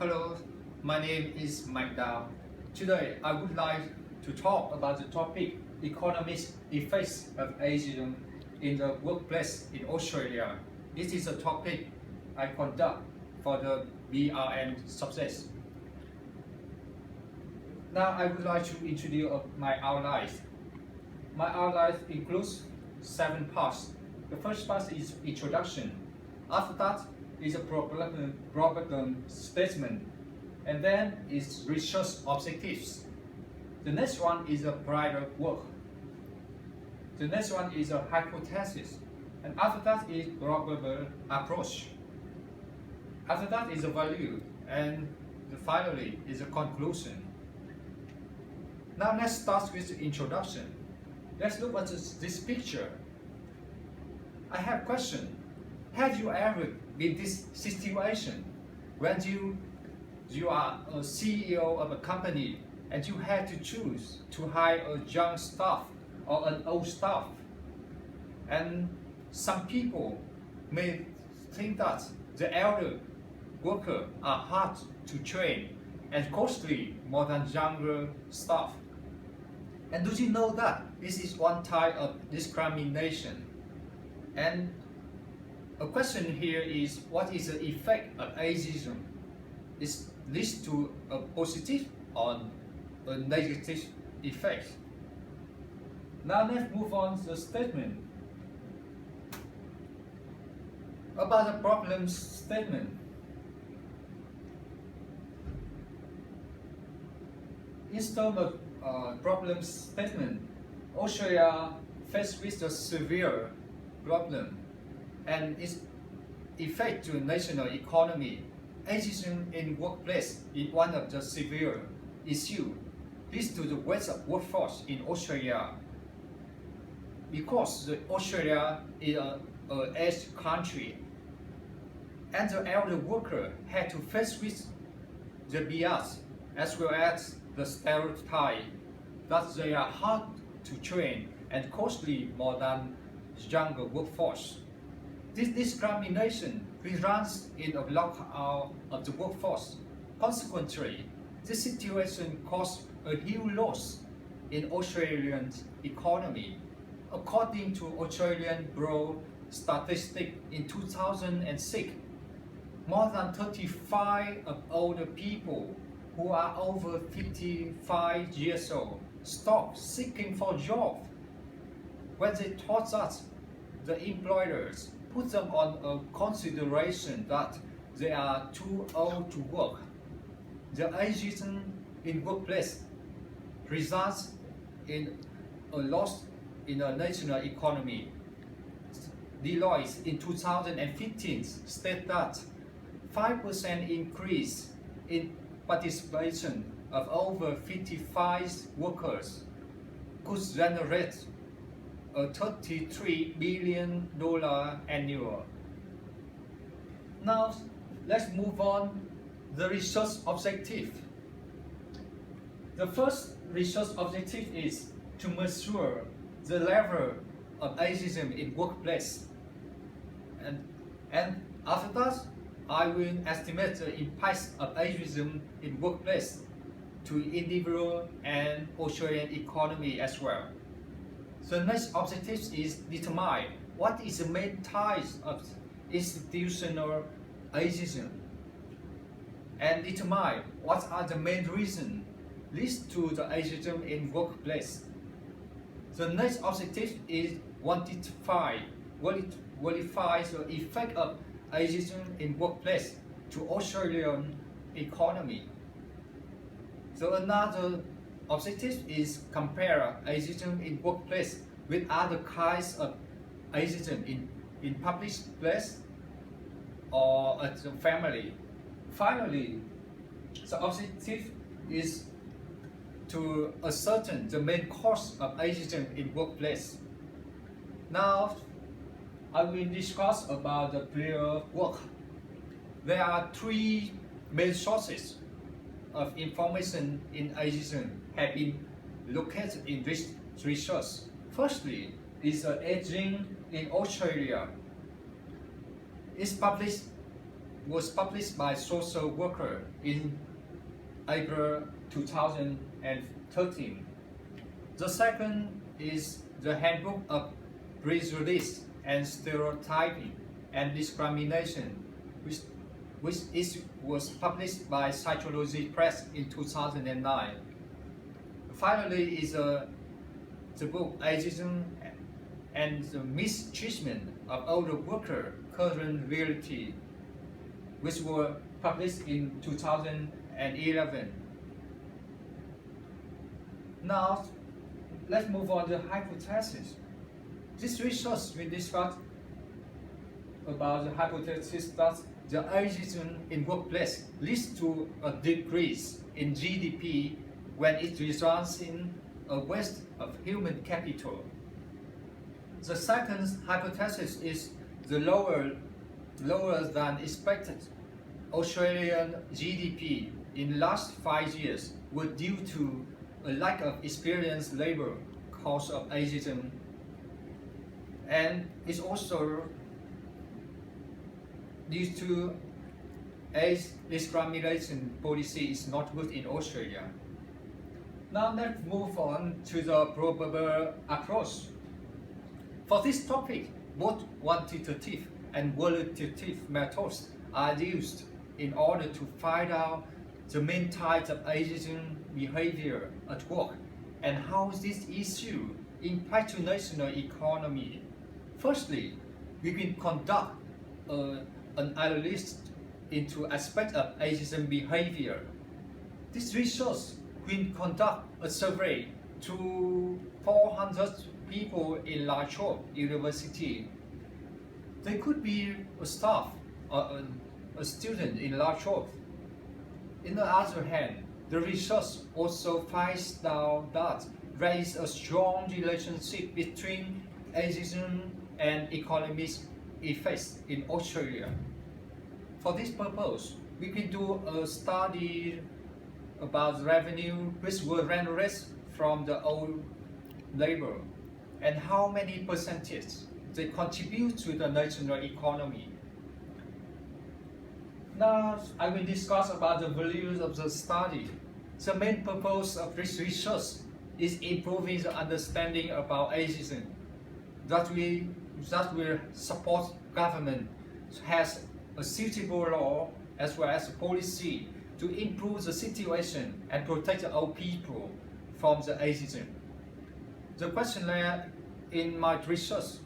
Hello, my name is Manh Dang Dao. Today, I would like to talk about the topic economic effects of ageism in the workplace in Australia. This is a topic I conduct for the BRM success. Now, I would like to introduce my outline. My outline includes 7 parts. The first part is introduction. After that is a problem statement, and then is research objectives. The next one is a prior work. The next one is a hypothesis, and after that is probable approach. After that is a value, and finally is a conclusion. Now let's start with the introduction. Let's look at this picture. I have a question. Have you ever been in this situation when you are a CEO of a company and you had to choose to hire a young staff or an old staff? And some people may think that the elder workers are hard to train and costly more than younger staff. And do you know that this is one type of discrimination? And a question here is, what is the effect of ageism? Is this to a positive or a negative effect? Now let's move on to the statement. About the problem statement. In terms of problem statement, Australia faced with a severe problem and its effect to the national economy. Ageism in workplace is one of the severe issues. This to the weight of workforce in Australia, because Australia is an aged country, and the elder worker had to face with the bias as well as the stereotype that they are hard to train and costly more than younger workforce. This discrimination results in a lockout of the workforce. Consequently, this situation caused a huge loss in Australian economy. According to Australian Bureau statistics in 2006, more than 35% of older people who are over 55 years old stopped seeking for jobs when they thought that the employers put them on a consideration that they are too old to work. The ageism in workplace results in a loss in the national economy. Deloitte in 2015 stated that 5% increase in participation of over 55 workers could generate a $33 billion annual. Now, let's move on the research objective. The first research objective is to measure the level of ageism in workplace. And after that, I will estimate the impact of ageism in workplace to individual and Australian economy as well. The next objective is determine what is the main types of institutional ageism and determine what are the main reasons leads to the ageism in workplace. The next objective is quantify the effect of ageism in workplace to Australian economy. So another objective is compare ageism in workplace with other kinds of ageism in public place or at the family. Finally, the objective is to ascertain the main cause of ageism in workplace. Now, I will discuss about the prior work. There are 3 main sources of information in ageism have been located in this research. Firstly, is Aging in Australia. It's published was published by social worker in April 2013. The second is the Handbook of Prejudice and Stereotyping and Discrimination, which was published by Psychology Press in 2009. Finally is the book Ageism and the Mistreatment of Older Worker, Current Reality, which were published in 2011. Now, let's move on to hypothesis. This research will discuss about the hypothesis that the ageism in workplace leads to a decrease in GDP when it results in a waste of human capital. The second hypothesis is the lower than expected Australian GDP in last 5 years was due to a lack of experienced labor cause of ageism, and it's also due to age discrimination policy is not good in Australia. Now let's move on to the probable approach. For this topic, both quantitative and qualitative methods are used in order to find out the main types of ageism behavior at work and how this issue impacts the national economy. Firstly, we can conduct an analysis into aspects of ageism behavior. This research will conduct a survey to 400 people in La Trobe University. They could be a staff or a student in La Trobe. On the other hand, the research also finds out that there is a strong relationship between ageism and economic effects in Australia. For this purpose, we can do a study about revenue which were generated from the old labor and how many percentage they contribute to the national economy. Now I will discuss about the values of the study. The main purpose of this research is improving the understanding about ageism, that will support government has a suitable law as well as a policy to improve the situation and protect the old people from the ageism. The questionnaire in my research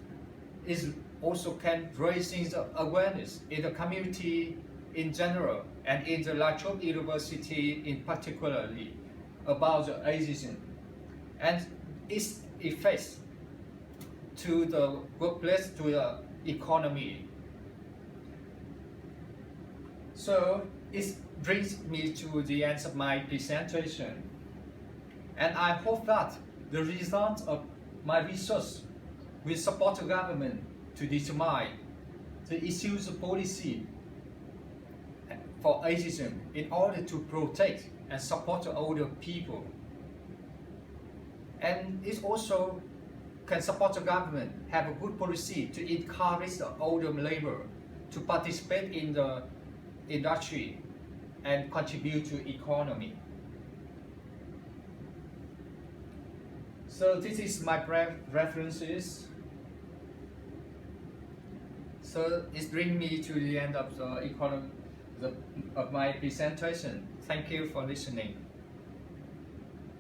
is also can raising the awareness in the community in general and in the La Trobe University in particularly about the ageism and its effects to the workplace, to the economy. So it brings me to the end of my presentation, and I hope that the results of my research will support the government to determine the issues of policy for ageism in order to protect and support the older people. And it also can support the government have a good policy to encourage the older labor to participate in the industry and contribute to economy. So this is my references. So it brings me to the end of the of my presentation. Thank you for listening.